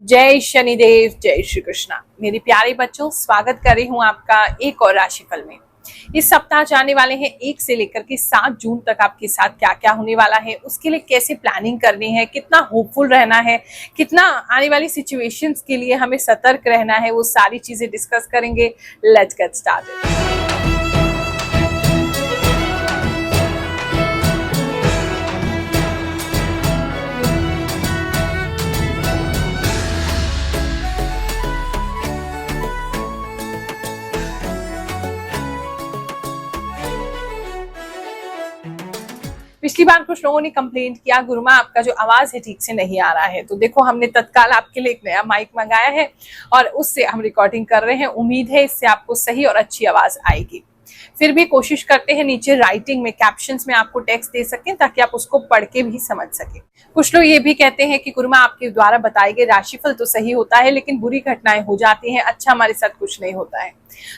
जय शनिदेव, जय श्री कृष्णा। मेरे प्यारे बच्चों, स्वागत कर रही हूँ आपका एक और राशिफल में। इस सप्ताह जाने वाले हैं 1 से लेकर के 7 जून तक आपके साथ क्या क्या होने वाला है, उसके लिए कैसे प्लानिंग करनी है, कितना होपफुल रहना है, कितना आने वाली सिचुएशंस के लिए हमें सतर्क रहना है, वो सारी चीजें डिस्कस करेंगे। Let's get started. पिछली बार कुछ लोगों ने कंप्लेंट किया, गुरुमा आपका जो आवाज है ठीक से नहीं आ रहा है। तो देखो, हमने तत्काल आपके लिए एक नया माइक मंगाया है और उससे हम रिकॉर्डिंग कर रहे हैं। उम्मीद है इससे आपको सही और अच्छी आवाज आएगी। फिर भी कोशिश करते हैं नीचे राइटिंग में, कैप्शंस में आपको टेक्स्ट दे सकें ताकि आप उसको पढ़ के भी समझ सकें। कुछ लोग ये भी कहते हैं कि गुरुमा आपके द्वारा बताए गए राशिफल तो सही होता है, लेकिन बुरी घटनाएं हो जाती हैं, अच्छा हमारे साथ कुछ नहीं होता है।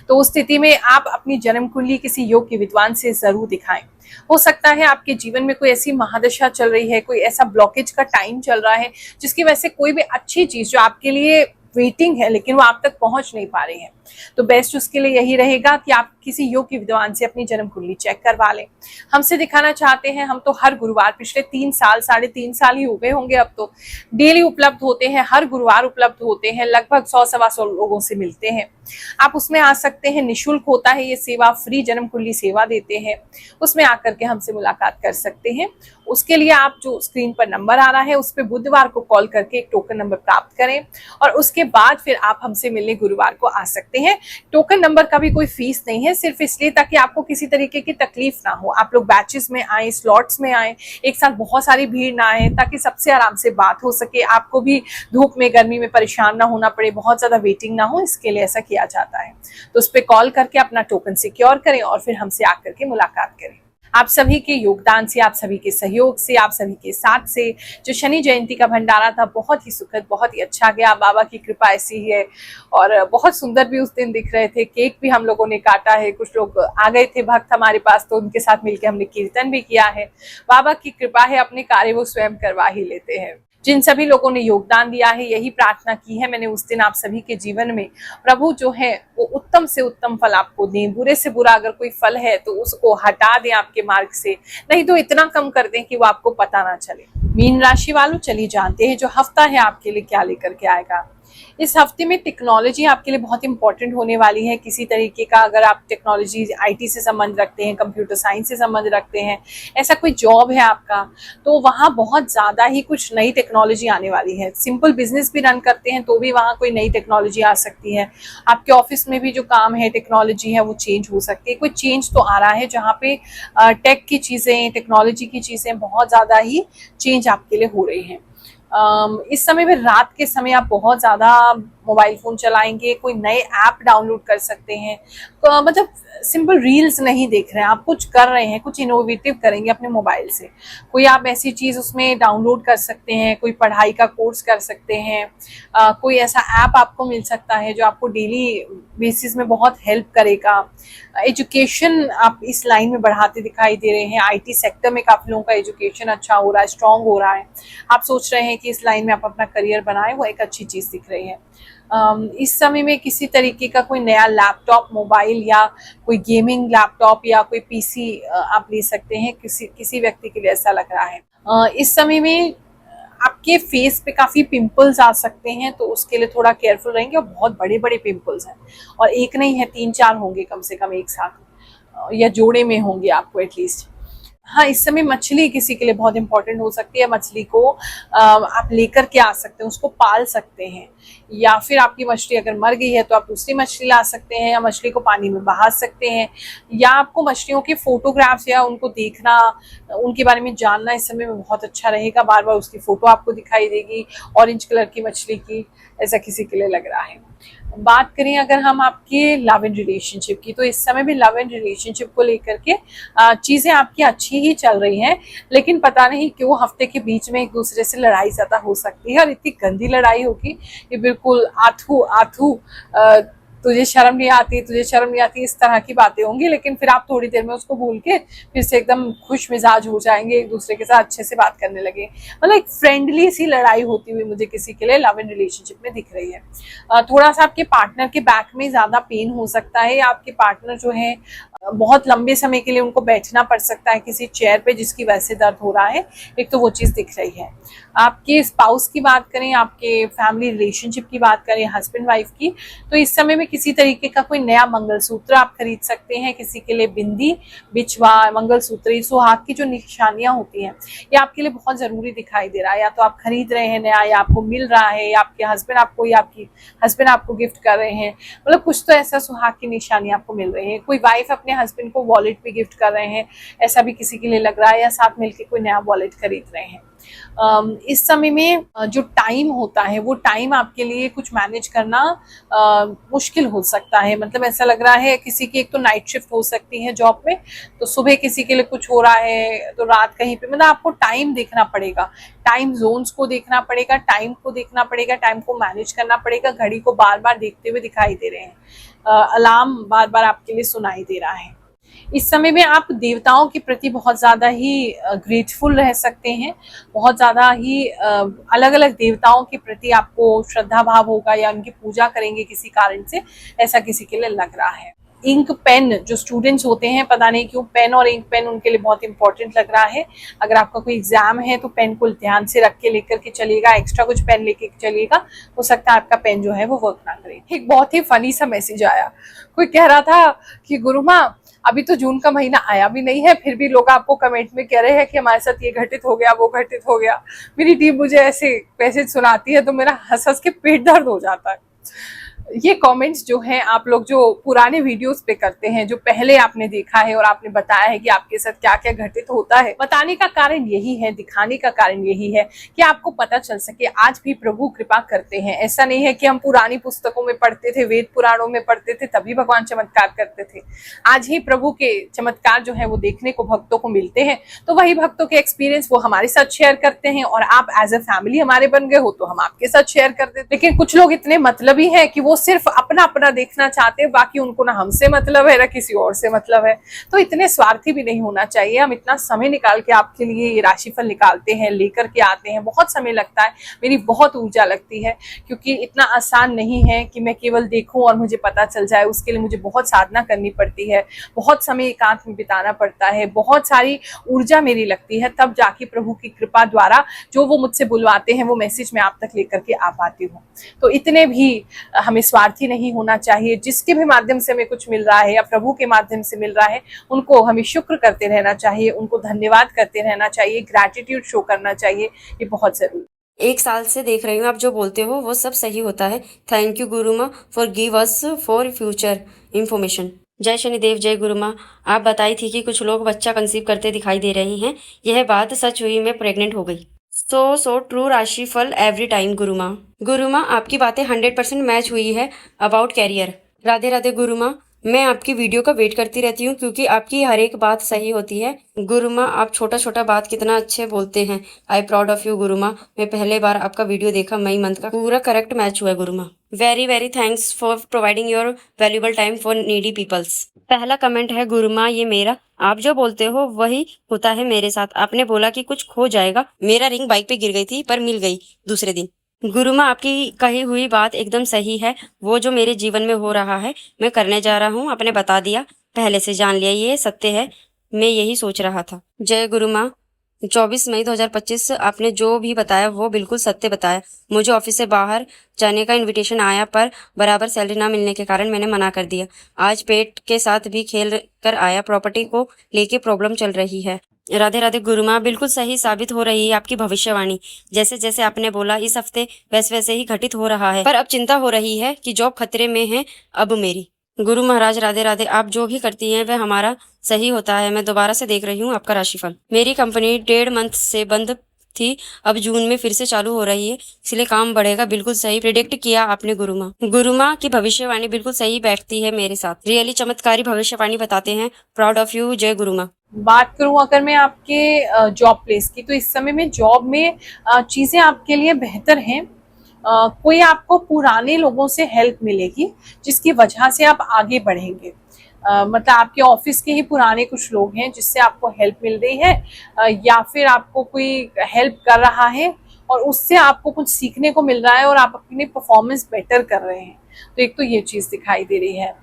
तो उस स्थिति में आप अपनी जन्म कुंडली किसी योग के विद्वान से जरूर दिखाएं। हो सकता है आपके जीवन में कोई ऐसी महादशा चल रही है, कोई ऐसा ब्लॉकेज का टाइम चल रहा है जिसकी वजह से कोई भी अच्छी चीज जो आपके लिए वेटिंग है लेकिन वो आप तक पहुंच नहीं पा रही है। तो बेस्ट उसके लिए यही रहेगा कि आप किसी योग के विद्वान से अपनी जन्म कुंडली चेक करवा लें। हमसे दिखाना चाहते हैं, हम तो हर गुरुवार पिछले 3 साल 3.5 साल ही हो गए होंगे अब तो, डेली उपलब्ध होते हैं, हर गुरुवार उपलब्ध होते हैं, लगभग 100-125 लोगों से मिलते हैं। आप उसमें आ सकते हैं, निःशुल्क होता है ये सेवा, फ्री जन्म कुंडली सेवा देते हैं। उसमें आकर के हमसे मुलाकात कर सकते हैं। उसके लिए आप जो स्क्रीन पर नंबर आ रहा है उस पर बुधवार को कॉल करके एक टोकन नंबर प्राप्त करें और उसके बाद फिर आप हमसे मिलने गुरुवार को आ सकते हैं। टोकन नंबर का भी कोई फीस नहीं है, सिर्फ इसलिए ताकि आपको किसी तरीके की तकलीफ ना हो। आप लोग बैचेस में आए, स्लॉट्स में आए, एक साथ बहुत सारी भीड़ ना आए, ताकि सबसे आराम से बात हो सके, आपको भी धूप में गर्मी में परेशान ना होना पड़े, बहुत ज्यादा वेटिंग ना हो, इसके लिए ऐसा किया जाता है। तो उस पर कॉल करके अपना टोकन सिक्योर करें और फिर हमसे आकर के मुलाकात करें। आप सभी के योगदान से, आप सभी के सहयोग से, आप सभी के साथ से जो शनि जयंती का भंडारा था बहुत ही सुखद, बहुत ही अच्छा गया। बाबा की कृपा ऐसी ही है और बहुत सुंदर भी उस दिन दिख रहे थे। केक भी हम लोगों ने काटा है, कुछ लोग आ गए थे भक्त हमारे पास तो उनके साथ मिलकर हमने कीर्तन भी किया है। बाबा की कृपा है, अपने कार्य वो स्वयं करवा ही लेते हैं। जिन सभी लोगों ने योगदान दिया है, यही प्रार्थना की है मैंने उस दिन आप सभी के जीवन में, प्रभु जो है वो उत्तम से उत्तम फल आपको दें, बुरे से बुरा अगर कोई फल है तो उसको हटा दें आपके मार्ग से, नहीं तो इतना कम कर दें कि वो आपको पता ना चले। मीन राशि वालों, चलिए जानते हैं जो हफ्ता है आपके लिए क्या लेकर के आएगा। इस हफ्ते में टेक्नोलॉजी आपके लिए बहुत इंपॉर्टेंट होने वाली है। किसी तरीके का अगर आप टेक्नोलॉजी आईटी से संबंध रखते हैं, कंप्यूटर साइंस से संबंध रखते हैं, ऐसा कोई जॉब है आपका, तो वहाँ बहुत ज़्यादा ही कुछ नई टेक्नोलॉजी आने वाली है। सिंपल बिजनेस भी रन करते हैं तो भी वहाँ कोई नई टेक्नोलॉजी आ सकती है। आपके ऑफिस में भी जो काम है, टेक्नोलॉजी है, वो चेंज हो सकती है। कोई चेंज तो आ रहा है जहाँ पे टेक की चीज़ें, टेक्नोलॉजी की चीज़ें बहुत ज़्यादा ही चेंज आपके लिए हो रही हैं। इस समय में रात के समय आप बहुत ज़्यादा मोबाइल फ़ोन चलाएंगे, कोई नए ऐप डाउनलोड कर सकते हैं, मतलब सिंपल रील्स नहीं देख रहे हैं, आप कुछ कर रहे हैं, कुछ इनोवेटिव करेंगे अपने मोबाइल से। कोई आप ऐसी चीज़ उसमें डाउनलोड कर सकते हैं, कोई पढ़ाई का कोर्स कर सकते हैं, कोई ऐसा ऐप आपको मिल सकता है जो आपको डेली बेसिस में बहुत हेल्प करेगा। एजुकेशन आप इस लाइन में बढ़ाते दिखाई दे रहे हैं। आईटी सेक्टर में काफ़ी लोगों का एजुकेशन अच्छा हो रहा है, स्ट्रांग हो रहा है। आप सोच रहे हैं कि इस लाइन में आप अपना करियर बनाएं, वो एक अच्छी चीज़ दिख रही है। इस समय में किसी तरीके का कोई नया लैपटॉप, मोबाइल या कोई गेमिंग लैपटॉप या कोई पीसी आप ले सकते हैं, किसी व्यक्ति के लिए ऐसा लग रहा है। इस समय में आपके फेस पे काफ़ी पिंपल्स आ सकते हैं, तो उसके लिए थोड़ा केयरफुल रहेंगे। और बहुत बड़े बड़े पिंपल्स हैं और एक नहीं है, 3-4 होंगे कम से कम एक साथ, या जोड़े में होंगे आपको एटलीस्ट। हाँ, इस समय मछली किसी के लिए बहुत इंपॉर्टेंट हो सकती है। मछली को आप लेकर के आ सकते हैं, उसको पाल सकते हैं, या फिर आपकी मछली अगर मर गई है तो आप दूसरी मछली ला सकते हैं, या मछली को पानी में बहा सकते हैं, या आपको मछलियों के फोटोग्राफ्स या उनको देखना, उनके बारे में जानना इस समय में बहुत अच्छा रहेगा। बार बार उसकी फोटो आपको दिखाई देगी, ऑरेंज कलर की मछली की, ऐसा किसी के लिए लग रहा है। बात करें अगर हम आपके लव एंड रिलेशनशिप की, तो इस समय भी लव एंड रिलेशनशिप को लेकर के चीज़ें आपकी अच्छी ही चल रही हैं, लेकिन पता नहीं क्यों हफ्ते के बीच में एक दूसरे से लड़ाई ज़्यादा हो सकती है और इतनी गंदी लड़ाई होगी कि बिल्कुल आथू आथू तुझे शर्म नहीं आती, तुझे शर्म नहीं आती, इस तरह की बातें होंगी। लेकिन फिर आप थोड़ी देर में उसको भूल के फिर से एकदम खुश मिजाज हो जाएंगे, एक दूसरे के साथ अच्छे से बात करने लगे। मतलब एक फ्रेंडली सी लड़ाई होती हुई मुझे किसी के लिए लव एंड रिलेशनशिप में दिख रही है। थोड़ा सा आपके पार्टनर के बैक में ज्यादा पेन हो सकता है, आपके पार्टनर जो है बहुत लंबे समय के लिए उनको बैठना पड़ सकता है किसी चेयर पे, जिसकी वजह से दर्द हो रहा है। एक तो वो चीज दिख रही है। आपके स्पाउस की बात करें, आपके फैमिली रिलेशनशिप की बात करें, हस्बैंड वाइफ की, तो इस समय में किसी तरीके का कोई नया मंगलसूत्र आप खरीद सकते हैं। किसी के लिए बिंदी, बिछवा, मंगलसूत्र, सुहाग की जो निशानियां होती हैं, ये आपके लिए बहुत जरूरी दिखाई दे रहा है। या तो आप खरीद रहे हैं नया, या आपको मिल रहा है, या आपके हस्बैंड आपको या आपकी हस्बैंड आपको गिफ्ट कर रहे हैं। मतलब कुछ तो ऐसा सुहाग की निशानी आपको मिल रही है। कोई वाइफ अपने हस्बैंड को वॉलेट भी गिफ्ट कर रहे हैं, ऐसा भी किसी के लिए लग रहा है, या साथ मिलकर कोई नया वॉलेट खरीद रहे हैं। इस समय में जो टाइम होता है, वो टाइम आपके लिए कुछ मैनेज करना मुश्किल हो सकता है। मतलब ऐसा लग रहा है किसी की एक तो नाइट शिफ्ट हो सकती है जॉब में, तो सुबह किसी के लिए कुछ हो रहा है तो रात कहीं पे। मतलब आपको टाइम देखना पड़ेगा, टाइम जोन्स को देखना पड़ेगा, टाइम को देखना पड़ेगा, टाइम को मैनेज करना पड़ेगा। घड़ी को बार बार देखते हुए दिखाई दे रहे हैं, अलार्म बार बार आपके लिए सुनाई दे रहा है। इस समय में आप देवताओं के प्रति बहुत ज्यादा ही ग्रेटफुल रह सकते हैं। बहुत ज्यादा ही अलग अलग देवताओं के प्रति आपको श्रद्धा भाव होगा, या उनकी पूजा करेंगे किसी कारण से, ऐसा किसी के लिए लग रहा है। इंक पेन, जो स्टूडेंट्स होते हैं, पता नहीं क्यों पेन और इंक पेन उनके लिए बहुत इंपॉर्टेंट लग रहा है। अगर आपका कोई एग्जाम है तो पेन को ध्यान से रख के लेकर के चलिएगा, एक्स्ट्रा कुछ पेन लेके चलिएगा, हो सकता है आपका पेन जो है वो वर्क ना करे। एक बहुत ही फनी सा मैसेज आया, कोई कह रहा था कि गुरु माँ अभी तो जून का महीना आया भी नहीं है, फिर भी लोग आपको कमेंट में कह रहे हैं कि हमारे साथ ये घटित हो गया, वो घटित हो गया। मेरी टीम मुझे ऐसे मैसेज सुनाती है तो मेरा हंस हंस के पेट दर्द हो जाता है। ये कमेंट्स जो हैं, आप लोग जो पुराने वीडियोस पे करते हैं, जो पहले आपने देखा है और आपने बताया है कि आपके साथ क्या क्या घटित होता है, बताने का कारण यही है, दिखाने का कारण यही है कि आपको पता चल सके आज भी प्रभु कृपा करते हैं। ऐसा नहीं है कि हम पुरानी पुस्तकों में पढ़ते थे, वेद पुराणों में पढ़ते थे तभी भगवान चमत्कार करते थे। आज ही प्रभु के चमत्कार जो है वो देखने को भक्तों को मिलते हैं, तो वही भक्तों के एक्सपीरियंस वो हमारे साथ शेयर करते हैं, और आप एज ए फैमिली हमारे बन गए हो तो हम आपके साथ शेयर करते। लेकिन कुछ लोग इतने मतलबी हैं कि वो सिर्फ अपना अपना देखना चाहते हैं, बाकी उनको ना हमसे मतलब है ना किसी और से मतलब है। तो इतने स्वार्थी भी नहीं होना चाहिए। हम इतना समय निकाल के आपके लिए ये राशिफल निकालते हैं, लेकर के आते हैं, बहुत समय लगता है, मेरी बहुत ऊर्जा लगती है, क्योंकि इतना आसान नहीं है कि मैं केवल देखूं और मुझे पता चल जाए। उसके लिए मुझे बहुत साधना करनी पड़ती है, बहुत समय एकांत में बिताना पड़ता है, बहुत सारी ऊर्जा मेरी लगती है, तब जाके प्रभु की कृपा द्वारा जो वो मुझसे बुलवाते हैं वो मैसेज मैं आप तक लेकर के आ पाती हूँ। तो इतने भी हमें स्वार्थी नहीं होना चाहिए। जिसके भी माध्यम से हमें कुछ मिल रहा है या प्रभु के माध्यम से मिल रहा है, उनको हमें शुक्र करते रहना चाहिए, उनको धन्यवाद करते रहना चाहिए, ग्रैटिट्यूड शो करना चाहिए, ये बहुत जरूरी। 1 साल से देख रही हूँ, आप जो बोलते हो वो सब सही होता है। थैंक यू गुरु माँ for give us for future information. जय शनिदेव, जय गुरु माँ। आप बताई थी कि कुछ लोग बच्चा कंसीव करते दिखाई दे रहे हैं, यह बात सच हुई, मैं प्रेग्नेंट हो गई। सो ट्रू, राशिफल एवरी टाइम गुरु माँ। गुरु माँ, आपकी बातें 100% मैच हुई है अबाउट कैरियर। राधे राधे गुरु माँ। मैं आपकी वीडियो का वेट करती रहती हूँ क्योंकि आपकी हर एक बात सही होती है। गुरु माँ, आप छोटा छोटा बात कितना अच्छे बोलते हैं। आई प्राउड ऑफ यू गुरु माँ। मैं पहले बार आपका वीडियो देखा, मई मंथ का, पूरा करेक्ट मैच हुआ है गुरु माँ। Very very thanks for providing your valuable time for needy peoples. पहला कमेंट है गुरु माँ, ये मेरा, आप जो बोलते हो वही होता है मेरे साथ। आपने बोला कि कुछ खो जाएगा, मेरा रिंग बाइक पे गिर गई थी पर मिल गई दूसरे दिन। गुरु माँ, आपकी कही हुई बात एकदम सही है। वो जो मेरे जीवन में हो रहा है, मैं करने जा रहा हूँ, आपने बता दिया, पहले से जान लिया, ये सत्य है, मैं यही सोच रहा था। जय गुरु माँ। 24 मई 2025 आपने जो भी बताया वो बिल्कुल सत्य बताया। मुझे ऑफिस से बाहर जाने का इनविटेशन आया पर बराबर सैलरी ना मिलने के कारण मैंने मना कर दिया। आज पेट के साथ भी खेल कर आया, प्रॉपर्टी को लेके प्रॉब्लम चल रही है। राधे राधे गुरु माँ, बिल्कुल सही साबित हो रही है आपकी भविष्यवाणी। जैसे जैसे आपने बोला इस हफ्ते वैसे वैसे ही घटित हो रहा है, पर अब चिंता हो रही है कि जॉब खतरे में है अब मेरी। गुरु महाराज राधे राधे, आप जो भी करती हैं वह हमारा सही होता है। मैं दोबारा से देख रही हूँ आपका राशिफल। मेरी कंपनी 1.5 मंथ से बंद थी, अब जून में फिर से चालू हो रही है, इसलिए काम बढ़ेगा। बिल्कुल सही प्रेडिक्ट किया आपने गुरु माँ। गुरु माँ की भविष्यवाणी बिल्कुल सही बैठती है मेरे साथ। रियली चमत्कारी भविष्यवाणी बताते हैं। Proud of you. जय गुरु माँ। बात करूं अगर मैं आपके जॉब प्लेस की, तो इस समय में जॉब में चीजें आपके लिए बेहतर हैं। कोई आपको पुराने लोगों से हेल्प मिलेगी जिसकी वजह से आप आगे बढ़ेंगे। मतलब आपके ऑफिस के ही पुराने कुछ लोग हैं जिससे आपको हेल्प मिल रही है, या फिर आपको कोई हेल्प कर रहा है और उससे आपको कुछ सीखने को मिल रहा है और आप अपनी परफॉर्मेंस बेटर कर रहे हैं। तो एक तो ये चीज दिखाई दे रही है।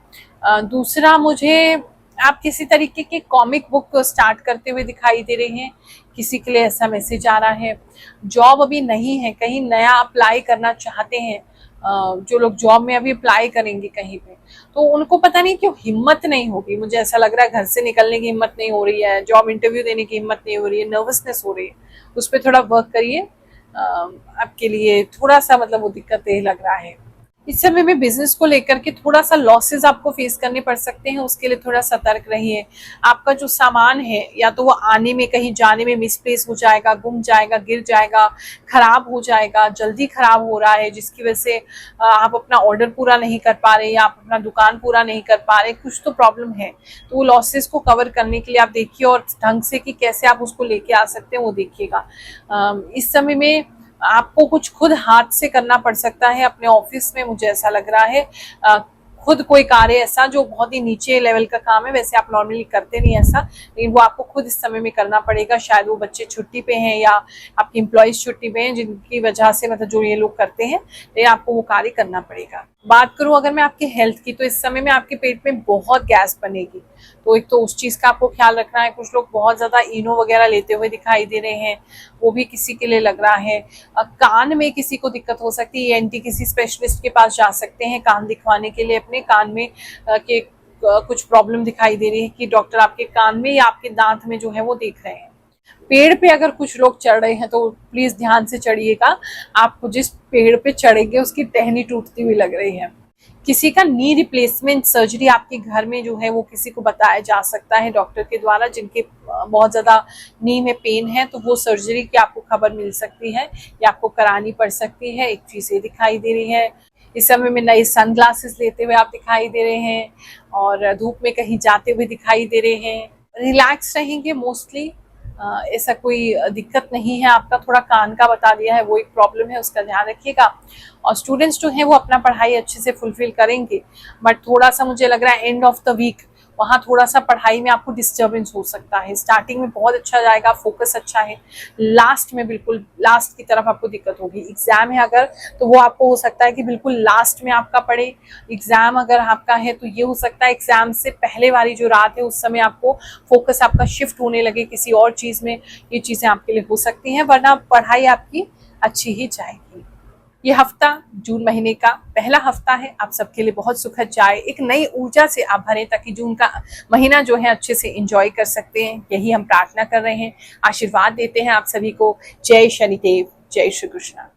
दूसरा, मुझे आप किसी तरीके की कॉमिक बुक स्टार्ट करते हुए दिखाई दे रहे हैं, किसी के लिए ऐसा मैसेज आ रहा है। जॉब अभी नहीं है, कहीं नया अप्लाई करना चाहते हैं, जो लोग जॉब में अभी अप्लाई करेंगे कहीं पे, तो उनको पता नहीं क्यों हिम्मत नहीं होगी। मुझे ऐसा लग रहा है घर से निकलने की हिम्मत नहीं हो रही है, जॉब इंटरव्यू देने की हिम्मत नहीं हो रही है, नर्वसनेस हो रही है। उस पर थोड़ा वर्क करिए, आपके लिए थोड़ा सा मतलब वो दिक्कत लग रहा है। इस समय में बिजनेस को लेकर के थोड़ा सा लॉसेस आपको फेस करने पड़ सकते हैं, उसके लिए थोड़ा सतर्क रहिए। आपका जो सामान है या तो वो आने में कहीं जाने में मिसप्लेस हो जाएगा, गुम जाएगा, गिर जाएगा, खराब हो जाएगा, जल्दी खराब हो रहा है, जिसकी वजह से आप अपना ऑर्डर पूरा नहीं कर पा रहे या आप अपना दुकान पूरा नहीं कर पा रहे, कुछ तो प्रॉब्लम है। तो वो लॉसेस को कवर करने के लिए आप देखिए और ढंग से कि कैसे आप उसको लेके आ सकते हैं वो देखिएगा। इस समय में आपको कुछ खुद हाथ से करना पड़ सकता है अपने ऑफिस में, मुझे ऐसा लग रहा है। खुद कोई कार्य ऐसा जो बहुत ही नीचे लेवल का काम है, वैसे आप नॉर्मली करते नहीं ऐसा, लेकिन वो आपको खुद इस समय में करना पड़ेगा। शायद वो बच्चे छुट्टी पे हैं या आपके एम्प्लॉयज छुट्टी पे हैं, जिनकी वजह से मतलब जो ये लोग करते हैं, लेकिन आपको वो कार्य करना पड़ेगा। बात करूं अगर मैं आपके हेल्थ की, तो इस समय में आपके पेट में बहुत गैस बनेगी, तो एक तो उस चीज का आपको ख्याल रखना है। कुछ लोग बहुत ज्यादा इनो वगैरह लेते हुए दिखाई दे रहे हैं, वो भी किसी के लिए लग रहा है। कान में किसी को दिक्कत हो सकती है, एंटी किसी स्पेशलिस्ट के पास जा सकते हैं कान दिखवाने के लिए। अपने कान में के कुछ प्रॉब्लम दिखाई दे रही है कि डॉक्टर आपके कान में या आपके दांत में जो है वो देख रहे हैं। पेड़ पे अगर कुछ लोग चढ़ रहे हैं तो प्लीज ध्यान से चढ़िएगा, आपको जिस पेड़ पे चढ़ेंगे उसकी टहनी टूटती हुई लग रही है। किसी का नी रिप्लेसमेंट सर्जरी आपके घर में जो है वो किसी को बताया जा सकता है डॉक्टर के द्वारा, जिनके बहुत ज्यादा नी में पेन है, तो वो सर्जरी की आपको खबर मिल सकती है या आपको करानी पड़ सकती है। एक चीज ये दिखाई दे रही है। इस समय में नए सनग्लासेस लेते हुए आप दिखाई दे रहे हैं और धूप में कहीं जाते हुए दिखाई दे रहे हैं। रिलैक्स रहेंगे मोस्टली, ऐसा कोई दिक्कत नहीं है। आपका थोड़ा कान का बता दिया है, वो एक प्रॉब्लम है, उसका ध्यान रखिएगा। और स्टूडेंट्स जो हैं वो अपना पढ़ाई अच्छे से फुलफिल करेंगे, बट थोड़ा सा मुझे लग रहा है एंड ऑफ द वीक वहाँ थोड़ा सा पढ़ाई में आपको डिस्टर्बेंस हो सकता है। स्टार्टिंग में बहुत अच्छा जाएगा, फोकस अच्छा है, लास्ट में बिल्कुल लास्ट की तरफ आपको दिक्कत होगी। एग्जाम है अगर, तो वो आपको हो सकता है कि बिल्कुल लास्ट में आपका पड़े। एग्जाम अगर आपका है तो ये हो सकता है एग्जाम से पहले वाली जो रात है उस समय आपको फोकस आपका शिफ्ट होने लगे किसी और चीज में। ये चीजें आपके लिए हो सकती हैं, वरना पढ़ाई आपकी अच्छी ही जाएगी। ये हफ्ता जून महीने का पहला हफ्ता है, आप सबके लिए बहुत सुखद जाए, एक नई ऊर्जा से आप भरें ताकि जून का महीना जो है अच्छे से एंजॉय कर सकते हैं। यही हम प्रार्थना कर रहे हैं, आशीर्वाद देते हैं आप सभी को। जय शनिदेव, जय श्री कृष्ण।